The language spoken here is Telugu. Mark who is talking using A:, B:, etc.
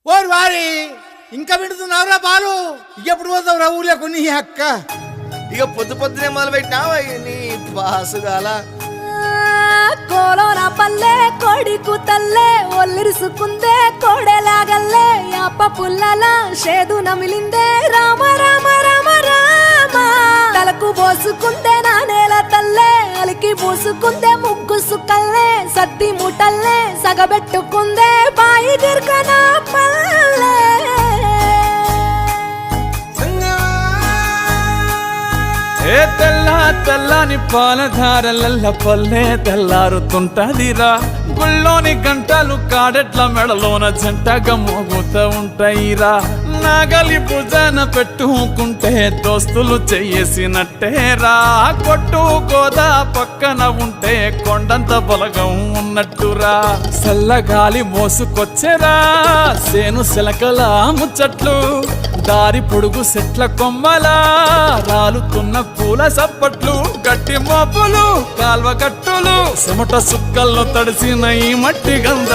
A: ఓరి వారి ఇంకా వింటున్నావురా బాలు ఎప్పుడు పోతావురా ఊళ్ళో కొన్ని అక్క
B: ఇక పొద్దునే మొదలు పెట్టినావా నీ పాసుగాల
C: కోలోన పల్లె కోడి కూతల్లే ఒల్లిరుసుకుందే కోడెలాగల్లే యాప పుల్లల షేదు నమిలిందే రామ రామ రామ రామ తలకు పోసుకుందే నా నేల తల్లే అలికి పూసుకుందే ముగ్గు సుక్కల్లే సత్తి ముటల్లే సగబెట్టుకుందే బాయి దిర్కన పల్లె
D: ఏ తెల్లని పాలధారలల్ల పల్లె తెల్లారుతుంటదిరా గుళ్ళోని గంటలు కాడెట్ల మెడలోన జంటగా మోగుతూ ఉంటాయిరా నాగలి భుజాన పెట్టుకుంటే దోస్తులు చెయ్యేసినట్టేరా కొట్టు గోదా పక్కన ఉంటే కొండంత బలగం ఉన్నట్టురా చల్లగాలి మోసుకొచ్చెరా సేను శిలకల ముచ్చట్లు దారి పొడుగు సెట్ల కొమ్మలా రాలుతున్న పూల సప్పట్లు గట్టి మోపులు కాల్వ కట్టులు చెమట సుక్కల్లో తడిసిన ఈ మట్టి గంధ